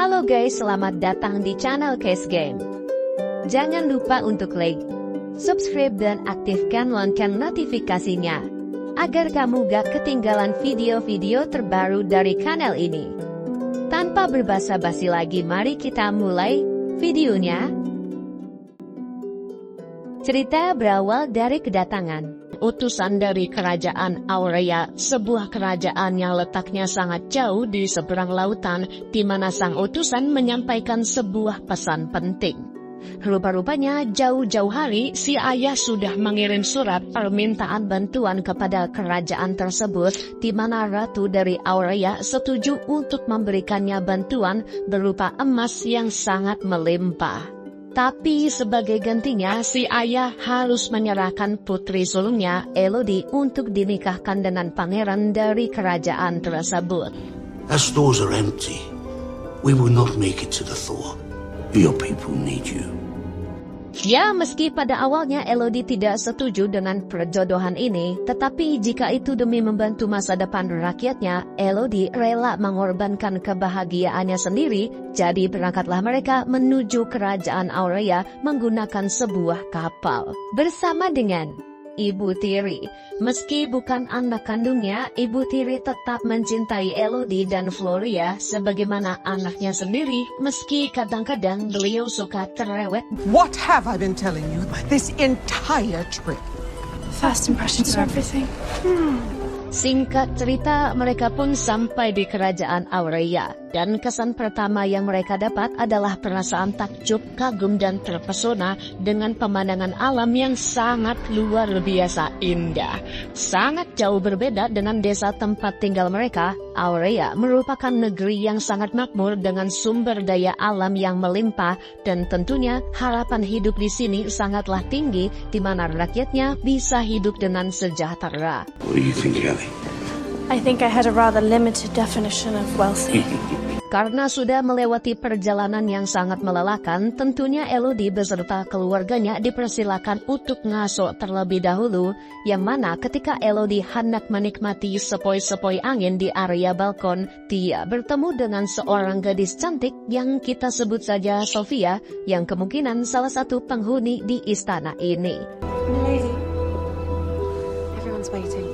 Halo guys, selamat datang di channel Case Game. Jangan lupa untuk like, subscribe dan aktifkan lonceng notifikasinya, agar kamu gak ketinggalan video-video terbaru dari kanal ini. Tanpa berbasa-basi lagi, mari kita mulai videonya. Cerita berawal dari kedatangan utusan dari kerajaan Aurea, sebuah kerajaan yang letaknya sangat jauh di seberang lautan, di mana sang utusan menyampaikan sebuah pesan penting. Rupa-rupanya jauh-jauh hari si ayah sudah mengirim surat permintaan bantuan kepada kerajaan tersebut, di mana ratu dari Aurea setuju untuk memberikannya bantuan berupa emas yang sangat melimpah. Tapi sebagai gantinya, si ayah harus menyerahkan putri sulungnya, Elodie, untuk dinikahkan dengan pangeran dari kerajaan tersebut. Our stores are empty. We will not make it to the Thor. Your people need you. Ya, meski pada awalnya Elodie tidak setuju dengan perjodohan ini, tetapi jika itu demi membantu masa depan rakyatnya, Elodie rela mengorbankan kebahagiaannya sendiri. Jadi berangkatlah mereka menuju kerajaan Aurea menggunakan sebuah kapal bersama dengan Ibu Tiri. Meski bukan anak kandungnya, Ibu Tiri tetap mencintai Elodie dan Floria sebagaimana anaknya sendiri, meski kadang-kadang beliau suka cerewet. What have I been telling you this entire trip? First impressions are everything. Singkat cerita, mereka pun sampai di kerajaan Aurea, dan kesan pertama yang mereka dapat adalah perasaan takjub, kagum, dan terpesona dengan pemandangan alam yang sangat luar biasa indah. Sangat jauh berbeda dengan desa tempat tinggal mereka, Aurea merupakan negeri yang sangat makmur dengan sumber daya alam yang melimpah, dan tentunya harapan hidup di sini sangatlah tinggi, di mana rakyatnya bisa hidup dengan sejahtera. What do you think, Ellie? I think I had a rather limited definition of wealthy. Karena sudah melewati perjalanan yang sangat melelahkan, tentunya Elodie beserta keluarganya dipersilakan untuk ngasuh terlebih dahulu, yang mana ketika Elodie hendak menikmati sepoi-sepoi angin di area balkon, dia bertemu dengan seorang gadis cantik yang kita sebut saja Sofia, yang kemungkinan salah satu penghuni di istana ini. Milady, everyone's waiting.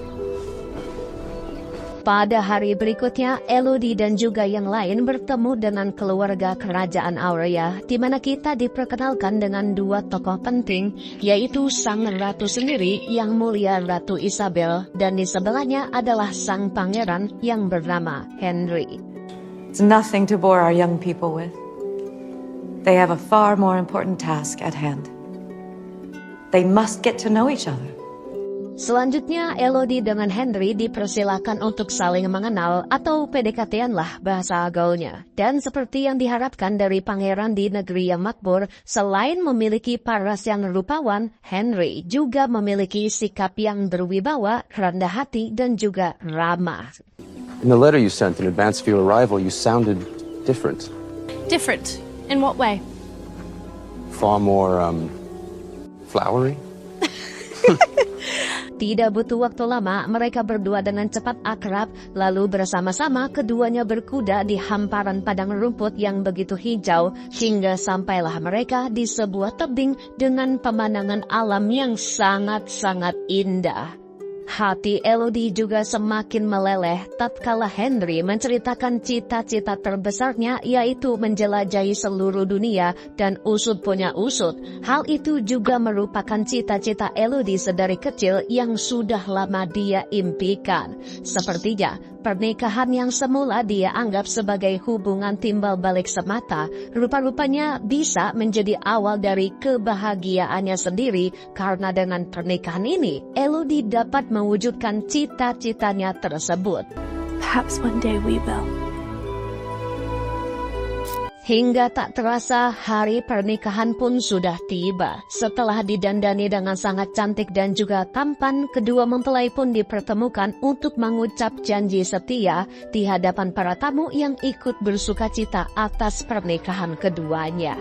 Pada hari berikutnya, Elodie dan juga yang lain bertemu dengan keluarga kerajaan Aurea, di mana kita diperkenalkan dengan dua tokoh penting, yaitu sang ratu sendiri yang mulia Ratu Isabel, dan di sebelahnya adalah sang pangeran yang bernama Henry. It's nothing to bore our young people with. They have a far more important task at hand. They must get to know each other. Selanjutnya, Elodie dengan Henry dipersilakan untuk saling mengenal atau PDKT-an lah bahasa gaulnya. Dan seperti yang diharapkan dari pangeran di negeri yang makmur, selain memiliki paras yang rupawan, Henry juga memiliki sikap yang berwibawa, rendah hati, dan juga ramah. In the letter you sent in advance of your arrival, you sounded different. Different? In what way? Far more, flowery? Tidak butuh waktu lama, mereka berdua dengan cepat akrab, lalu bersama-sama keduanya berkuda di hamparan padang rumput yang begitu hijau, hingga sampailah mereka di sebuah tebing dengan pemandangan alam yang sangat-sangat indah. Hati Elodie juga semakin meleleh tatkala Henry menceritakan cita-cita terbesarnya, yaitu menjelajahi seluruh dunia dan usut punya usut. Hal itu juga merupakan cita-cita Elodie sedari kecil yang sudah lama dia impikan. Sepertinya pernikahan yang semula dia anggap sebagai hubungan timbal balik semata, rupa-rupanya bisa menjadi awal dari kebahagiaannya sendiri, karena dengan pernikahan ini Elodie dapat mewujudkan cita-citanya tersebut. Perhaps one day we will. Hingga tak terasa hari pernikahan pun sudah tiba. Setelah didandani dengan sangat cantik dan juga tampan, kedua mempelai pun dipertemukan untuk mengucap janji setia di hadapan para tamu yang ikut bersukacita atas pernikahan keduanya.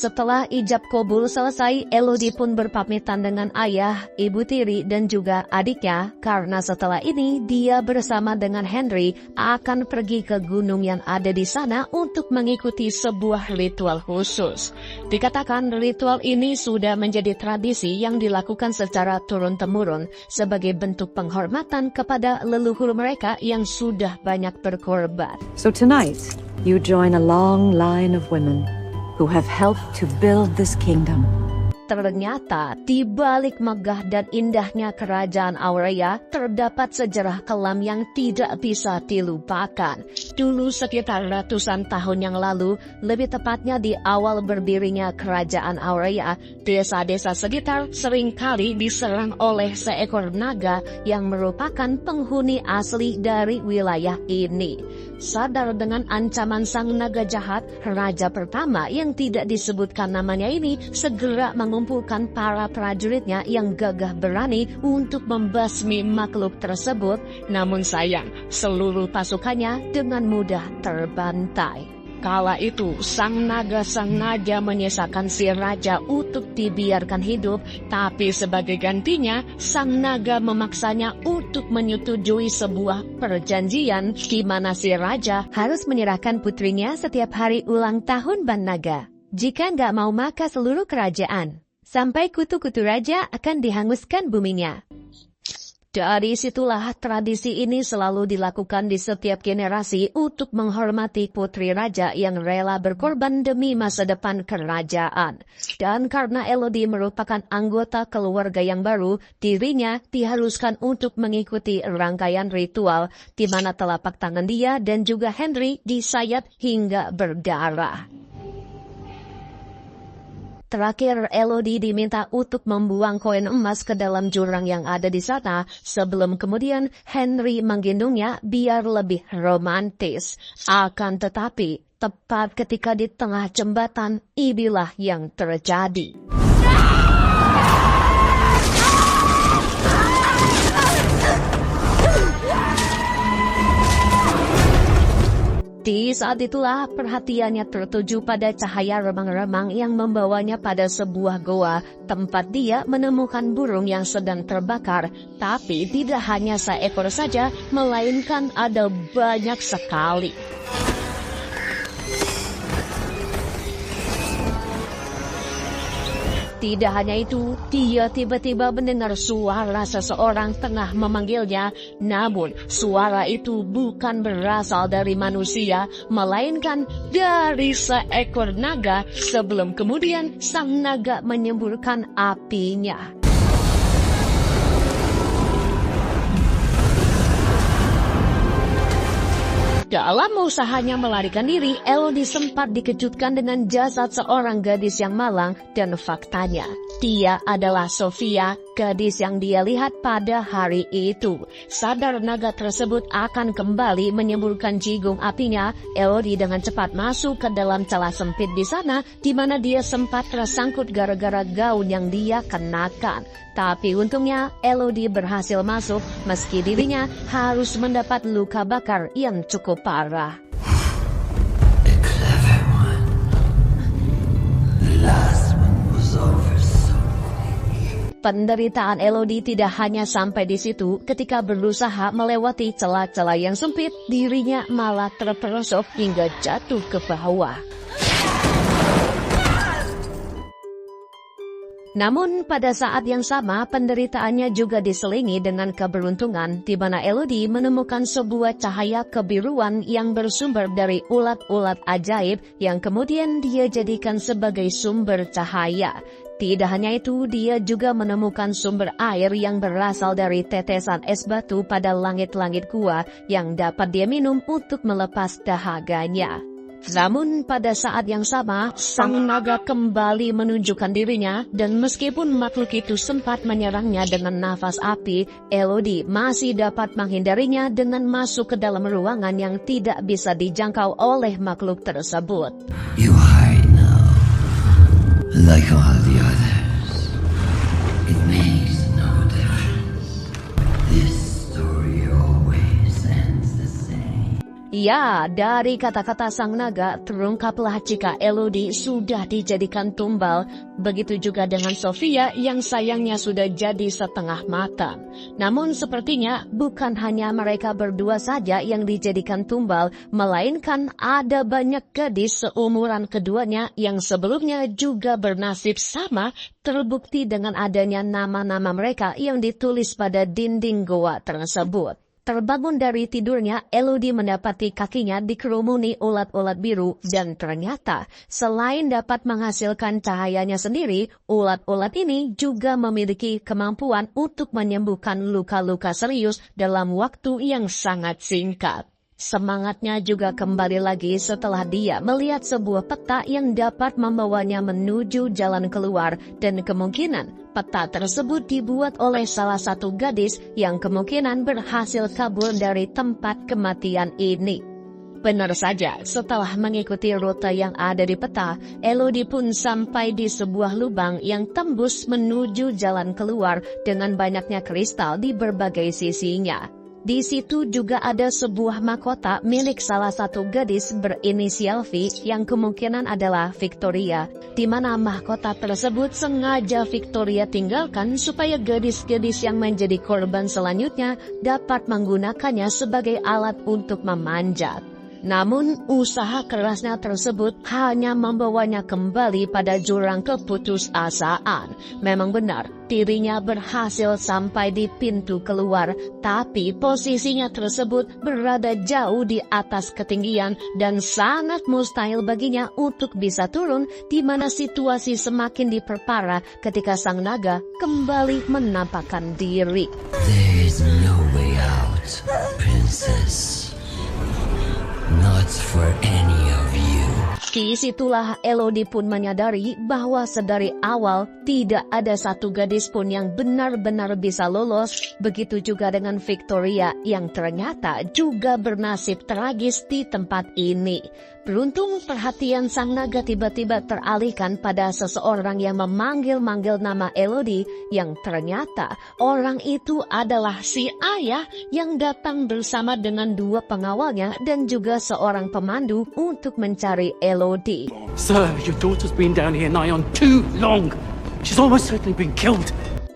Setelah ijab kabul selesai, Elodie pun berpamitan dengan ayah, ibu tiri, dan juga adiknya, karena setelah ini dia bersama dengan Henry akan pergi ke gunung yang ada di sana untuk mengikuti sebuah ritual khusus. Dikatakan ritual ini sudah menjadi tradisi yang dilakukan secara turun-temurun sebagai bentuk penghormatan kepada leluhur mereka yang sudah banyak berkorban. So tonight, you join a long line of women who have helped to build this kingdom. Ternyata di balik megah dan indahnya kerajaan Aurea terdapat sejarah kelam yang tidak bisa dilupakan. Dulu sekitar ratusan tahun yang lalu, lebih tepatnya di awal berdirinya kerajaan Aurea, desa-desa sekitar seringkali diserang oleh seekor naga yang merupakan penghuni asli dari wilayah ini. Sadar dengan ancaman sang naga jahat, raja pertama yang tidak disebutkan namanya ini segera mengumpulkan para prajuritnya yang gagah berani untuk membasmi makhluk tersebut. Namun sayang, seluruh pasukannya dengan mudah terbantai. Kala itu, sang naga sengaja menyisakan si raja untuk dibiarkan hidup, tapi sebagai gantinya, sang naga memaksanya untuk menyetujui sebuah perjanjian di mana si raja harus menyerahkan putrinya setiap hari ulang tahun Ban Naga. Jika nggak mau maka seluruh kerajaan, sampai kutu-kutu raja akan dihanguskan buminya. Dari situlah tradisi ini selalu dilakukan di setiap generasi untuk menghormati putri raja yang rela berkorban demi masa depan kerajaan. Dan karena Elodie merupakan anggota keluarga yang baru, dirinya diharuskan untuk mengikuti rangkaian ritual di mana telapak tangan dia dan juga Henry disayat hingga berdarah. Terakhir, Elodie diminta untuk membuang koin emas ke dalam jurang yang ada di sana, sebelum kemudian Henry menggendongnya biar lebih romantis. Akan tetapi, tepat ketika di tengah jembatan, inilah yang terjadi. Di saat itulah perhatiannya tertuju pada cahaya remang-remang yang membawanya pada sebuah goa, tempat dia menemukan burung yang sedang terbakar. Tapi tidak hanya seekor saja, melainkan ada banyak sekali. Tidak hanya itu, dia tiba-tiba mendengar suara seseorang tengah memanggilnya. Namun, suara itu bukan berasal dari manusia, melainkan dari seekor naga, sebelum kemudian sang naga menyemburkan apinya. Dalam usahanya melarikan diri, Elodie sempat dikejutkan dengan jasad seorang gadis yang malang, dan faktanya, dia adalah Sofia, gadis yang dia lihat pada hari itu. Sadar naga tersebut akan kembali menyemburkan jigung apinya, Elodie dengan cepat masuk ke dalam celah sempit di sana, di mana dia sempat tersangkut gara-gara gaun yang dia kenakan. Tapi untungnya, Elodie berhasil masuk, meski dirinya harus mendapat luka bakar yang cukup parah. A clever one. The last one was over so quick. Penderitaan Elodie tidak hanya sampai di situ. Ketika berusaha melewati celah-celah yang sempit, dirinya malah terperosok hingga jatuh ke bawah. Namun pada saat yang sama penderitaannya juga diselingi dengan keberuntungan, di mana Elodie menemukan sebuah cahaya kebiruan yang bersumber dari ulat-ulat ajaib yang kemudian dia jadikan sebagai sumber cahaya. Tidak hanya itu, dia juga menemukan sumber air yang berasal dari tetesan es batu pada langit-langit gua yang dapat dia minum untuk melepas dahaganya. Namun pada saat yang sama, sang naga kembali menunjukkan dirinya, dan meskipun makhluk itu sempat menyerangnya dengan nafas api, Elodie masih dapat menghindarinya dengan masuk ke dalam ruangan yang tidak bisa dijangkau oleh makhluk tersebut. You hide now, like all the others. It makes no difference. This story always ends the same. Ya, dari kata-kata sang naga, terungkaplah jika Elodie sudah dijadikan tumbal, begitu juga dengan Sofia yang sayangnya sudah jadi setengah matang. Namun sepertinya bukan hanya mereka berdua saja yang dijadikan tumbal, melainkan ada banyak gadis seumuran keduanya yang sebelumnya juga bernasib sama, terbukti dengan adanya nama-nama mereka yang ditulis pada dinding goa tersebut. Terbangun dari tidurnya, Elodie mendapati kakinya dikerumuni ulat-ulat biru dan ternyata selain dapat menghasilkan cahayanya sendiri, ulat-ulat ini juga memiliki kemampuan untuk menyembuhkan luka-luka serius dalam waktu yang sangat singkat. Semangatnya juga kembali lagi setelah dia melihat sebuah peta yang dapat membawanya menuju jalan keluar dan kemungkinan peta tersebut dibuat oleh salah satu gadis yang kemungkinan berhasil kabur dari tempat kematian ini. Benar saja, setelah mengikuti rute yang ada di peta, Elodie pun sampai di sebuah lubang yang tembus menuju jalan keluar dengan banyaknya kristal di berbagai sisinya. Di situ juga ada sebuah mahkota milik salah satu gadis berinisial V yang kemungkinan adalah Victoria, di mana mahkota tersebut sengaja Victoria tinggalkan supaya gadis-gadis yang menjadi korban selanjutnya dapat menggunakannya sebagai alat untuk memanjat. Namun, usaha kerasnya tersebut hanya membawanya kembali pada jurang keputusasaan. Memang benar, dirinya berhasil sampai di pintu keluar, tapi posisinya tersebut berada jauh di atas ketinggian dan sangat mustahil baginya untuk bisa turun, di mana situasi semakin diperparah ketika sang naga kembali menampakkan diri. There is no way out, princess. Not for any of you. Disitulah Elodie pun menyadari bahwa sedari awal tidak ada satu gadis pun yang benar-benar bisa lolos, begitu juga dengan Victoria yang ternyata juga bernasib tragis di tempat ini. Beruntung perhatian sang naga tiba-tiba teralihkan pada seseorang yang memanggil-manggil nama Elodie, yang ternyata orang itu adalah si ayah yang datang bersama dengan dua pengawalnya dan juga seorang pemandu untuk mencari Elodie. Sir, your daughter's been down here nigh on too long. She's almost certainly been killed.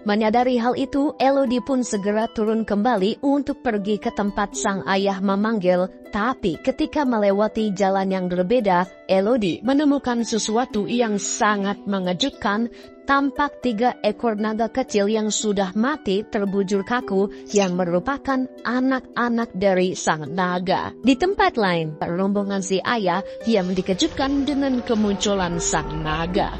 Menyadari hal itu, Elodie pun segera turun kembali untuk pergi ke tempat sang ayah memanggil. Tapi ketika melewati jalan yang berbeda, Elodie menemukan sesuatu yang sangat mengejutkan. Tampak 3 ekor naga kecil yang sudah mati terbujur kaku yang merupakan anak-anak dari sang naga. Di tempat lain, rombongan si ayah yang dikejutkan dengan kemunculan sang naga.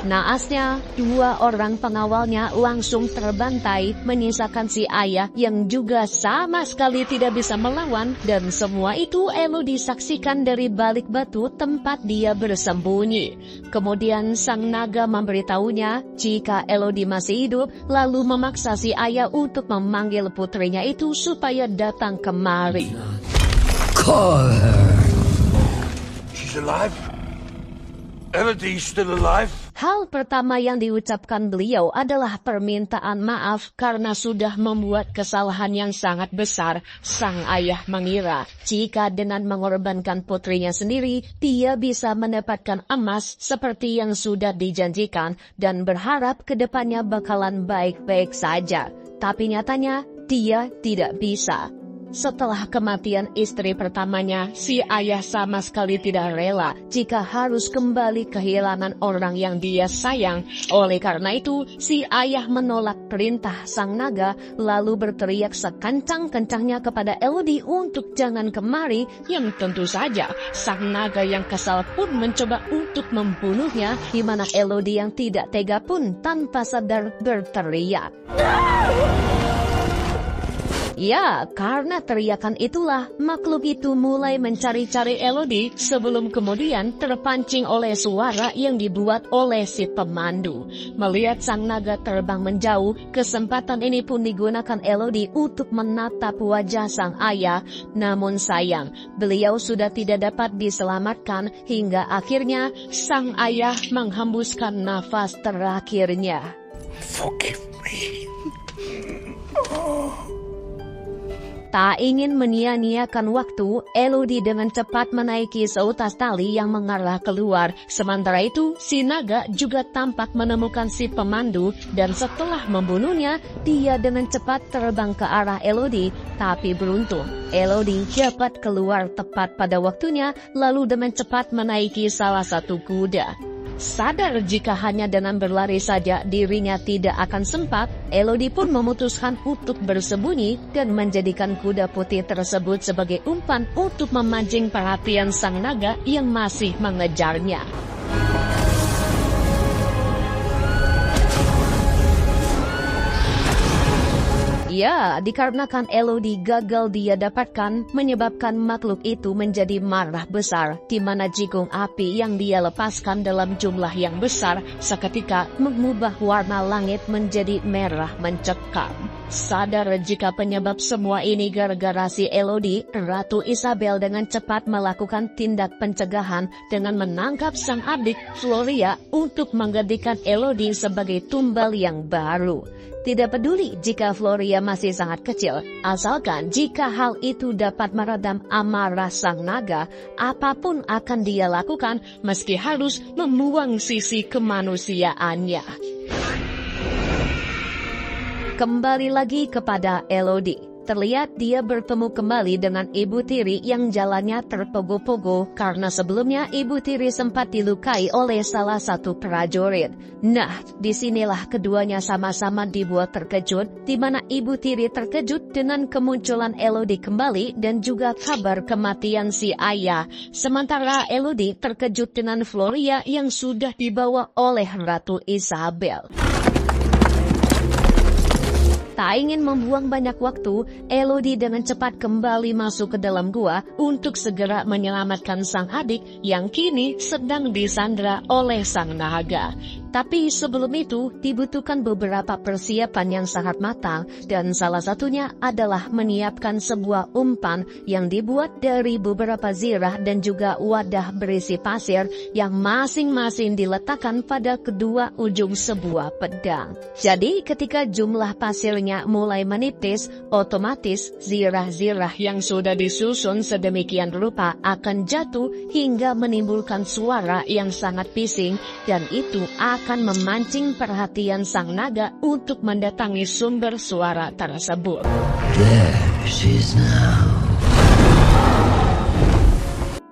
Naasnya, 2 orang pengawalnya langsung terbantai, menyisakan si ayah yang juga sama sekali tidak bisa melawan, dan semua itu Elodie saksikan dari balik batu tempat dia bersembunyi. Kemudian sang naga memberitahunya jika Elodie masih hidup, lalu memaksa si ayah untuk memanggil putrinya itu supaya datang kemari. Call her. She's alive? Elodie's still alive? Hal pertama yang diucapkan beliau adalah permintaan maaf karena sudah membuat kesalahan yang sangat besar. Sang ayah mengira jika dengan mengorbankan putrinya sendiri, dia bisa mendapatkan emas seperti yang sudah dijanjikan dan berharap kedepannya bakalan baik-baik saja. Tapi nyatanya, dia tidak bisa. Setelah kematian istri pertamanya, si ayah sama sekali tidak rela jika harus kembali kehilangan orang yang dia sayang. Oleh karena itu, si ayah menolak perintah sang naga, lalu berteriak sekencang-kencangnya kepada Elodie untuk jangan kemari, yang tentu saja sang naga yang kesal pun mencoba untuk membunuhnya, di mana Elodie yang tidak tega pun tanpa sadar berteriak. Ya, karena teriakan itulah makhluk itu mulai mencari-cari Elodie sebelum kemudian terpancing oleh suara yang dibuat oleh si pemandu. Melihat sang naga terbang menjauh, kesempatan ini pun digunakan Elodie untuk menatap wajah sang ayah. Namun sayang, beliau sudah tidak dapat diselamatkan hingga akhirnya sang ayah menghembuskan nafas terakhirnya. Forgive me. Tak ingin menyia-nyiakan waktu, Elodie dengan cepat menaiki seutas tali yang mengarah keluar. Sementara itu, si naga juga tampak menemukan si pemandu dan setelah membunuhnya, dia dengan cepat terbang ke arah Elodie. Tapi beruntung, Elodie dapat keluar tepat pada waktunya lalu dengan cepat menaiki salah satu kuda. Sadar jika hanya dengan berlari saja dirinya tidak akan sempat, Elodie pun memutuskan untuk bersembunyi dan menjadikan kuda putih tersebut sebagai umpan untuk memancing perhatian sang naga yang masih mengejarnya. Ya, dikarenakan Elodie gagal dia dapatkan, menyebabkan makhluk itu menjadi marah besar, di mana jigong api yang dia lepaskan dalam jumlah yang besar seketika mengubah warna langit menjadi merah mencekam. Sadar jika penyebab semua ini gara-gara si Elodie, Ratu Isabel dengan cepat melakukan tindak pencegahan dengan menangkap sang adik Floria untuk menggantikan Elodie sebagai tumbal yang baru. Tidak peduli jika Floria masih sangat kecil, asalkan jika hal itu dapat meredam amarah sang naga, apapun akan dia lakukan meski harus membuang sisi kemanusiaannya. Kembali lagi kepada Elodie. Terlihat dia bertemu kembali dengan ibu tiri yang jalannya terpogo-pogo karena sebelumnya ibu tiri sempat dilukai oleh salah satu prajurit. Nah, disinilah keduanya sama-sama dibuat terkejut, di mana ibu tiri terkejut dengan kemunculan Elodie kembali dan juga kabar kematian si ayah. Sementara Elodie terkejut dengan Floria yang sudah dibawa oleh Ratu Isabel. Tak ingin membuang banyak waktu, Elodie dengan cepat kembali masuk ke dalam gua untuk segera menyelamatkan sang adik yang kini sedang disandra oleh sang naga. Tapi sebelum itu dibutuhkan beberapa persiapan yang sangat matang dan salah satunya adalah menyiapkan sebuah umpan yang dibuat dari beberapa zirah dan juga wadah berisi pasir yang masing-masing diletakkan pada kedua ujung sebuah pedang. Jadi ketika jumlah pasirnya mulai menipis, otomatis zirah-zirah yang sudah disusun sedemikian rupa akan jatuh hingga menimbulkan suara yang sangat bising dan itu akan memancing perhatian sang naga untuk mendatangi sumber suara tersebut. There she is now.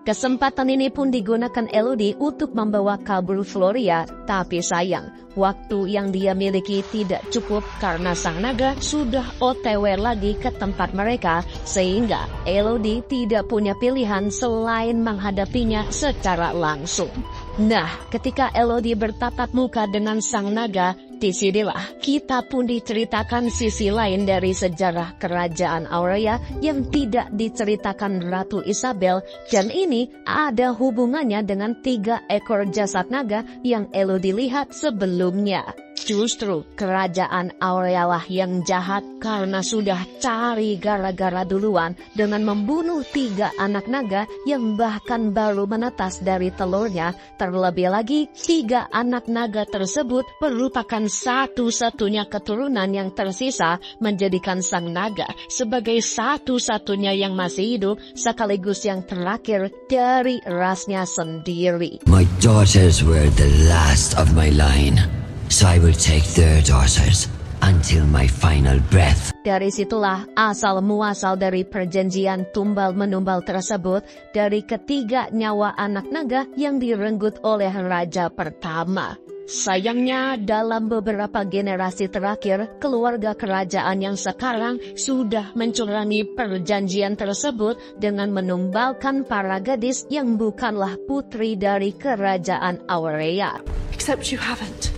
Kesempatan ini pun digunakan Elodie untuk membawa kabur Floria, tapi sayang, waktu yang dia miliki tidak cukup karena sang naga sudah OTW lagi ke tempat mereka, sehingga Elodie tidak punya pilihan selain menghadapinya secara langsung. Nah, ketika Elodie bertatap muka dengan sang naga, disinilah kita pun diceritakan sisi lain dari sejarah kerajaan Aurea yang tidak diceritakan Ratu Isabel, dan ini ada hubungannya dengan 3 ekor jasad naga yang Elodie lihat sebelumnya. Justru kerajaan Aurea lah yang jahat karena sudah cari gara-gara duluan dengan membunuh 3 anak naga yang bahkan baru menetas dari telurnya. Terlebih lagi 3 anak naga tersebut merupakan satu-satunya keturunan yang tersisa, menjadikan sang naga sebagai satu-satunya yang masih hidup sekaligus yang terakhir dari rasnya sendiri. My daughters were the last of my line, so I will take their daughters until my final breath. Dari situlah asal-muasal dari perjanjian tumbal-menumbal tersebut dari ketiga nyawa anak naga yang direnggut oleh raja pertama. Sayangnya dalam beberapa generasi terakhir, keluarga kerajaan yang sekarang sudah mencurangi perjanjian tersebut dengan menumbalkan para gadis yang bukanlah putri dari kerajaan Aurea. Except you haven't.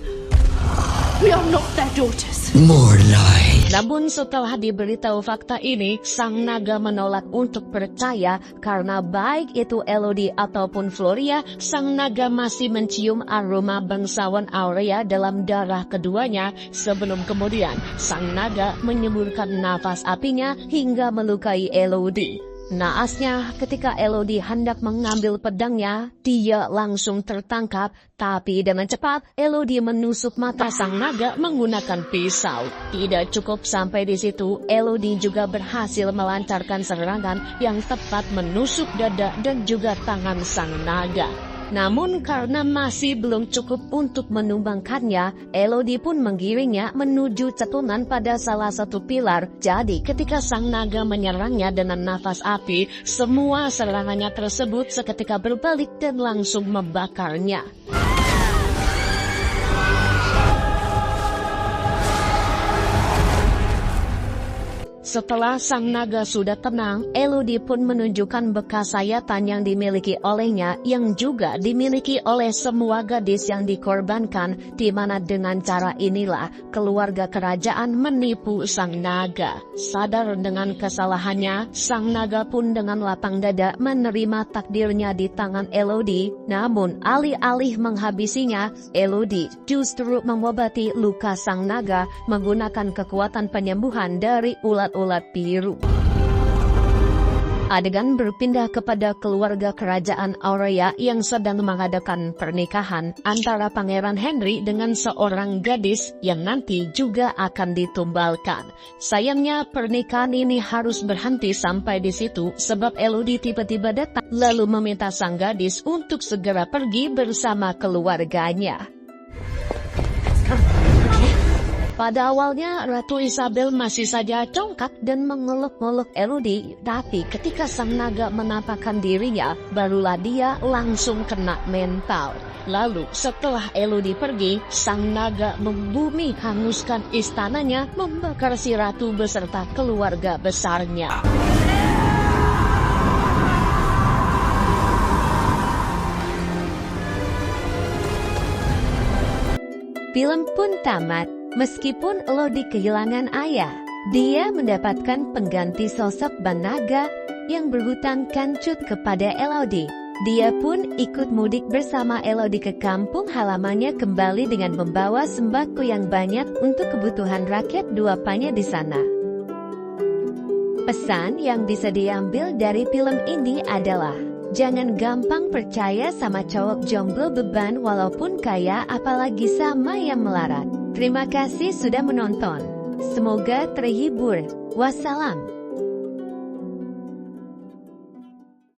We are not their daughters. More lies. Namun setelah diberitahu fakta ini, sang naga menolak untuk percaya karena baik itu Elodie ataupun Floria, sang naga masih mencium aroma bangsawan Aurea dalam darah keduanya sebelum kemudian sang naga menyemburkan nafas apinya hingga melukai Elodie. Naasnya, ketika Elodie hendak mengambil pedangnya, dia langsung tertangkap. Tapi dengan cepat, Elodie menusuk mata sang naga menggunakan pisau. Tidak cukup sampai di situ, Elodie juga berhasil melancarkan serangan yang tepat menusuk dada dan juga tangan sang naga. Namun karena masih belum cukup untuk menumbangkannya, Elodie pun menggiringnya menuju cetunan pada salah satu pilar. Jadi ketika sang naga menyerangnya dengan nafas api, semua serangannya tersebut seketika berbalik dan langsung membakarnya. Setelah sang naga sudah tenang, Elodie pun menunjukkan bekas sayatan yang dimiliki olehnya yang juga dimiliki oleh semua gadis yang dikorbankan, di mana dengan cara inilah keluarga kerajaan menipu sang naga. Sadar dengan kesalahannya, sang naga pun dengan lapang dada menerima takdirnya di tangan Elodie. Namun alih-alih menghabisinya, Elodie justru mengobati luka sang naga menggunakan kekuatan penyembuhan dari ulat-ulat biru. Adegan berpindah kepada keluarga kerajaan Aurea yang sedang mengadakan pernikahan antara Pangeran Henry dengan seorang gadis yang nanti juga akan ditumbalkan. Sayangnya pernikahan ini harus berhenti sampai di situ sebab Elodie tiba-tiba datang lalu meminta sang gadis untuk segera pergi bersama keluarganya. Pada awalnya, Ratu Isabel masih saja congkak dan mengeluk-ngeluk Elodie, tapi ketika sang naga menampakkan dirinya, barulah dia langsung kena mental. Lalu, setelah Elodie pergi, sang naga membumi hanguskan istananya, membakar si ratu beserta keluarga besarnya. Film pun tamat. Meskipun Elodie kehilangan ayah, dia mendapatkan pengganti sosok Banaga yang berhutang kancut kepada Elodie. Dia pun ikut mudik bersama Elodie ke kampung halamannya kembali dengan membawa sembako yang banyak untuk kebutuhan rakyat duapannya di sana. Pesan yang bisa diambil dari film ini adalah, jangan gampang percaya sama cowok jomblo beban walaupun kaya, apalagi sama yang melarat. Terima kasih sudah menonton. Semoga terhibur. Wassalam.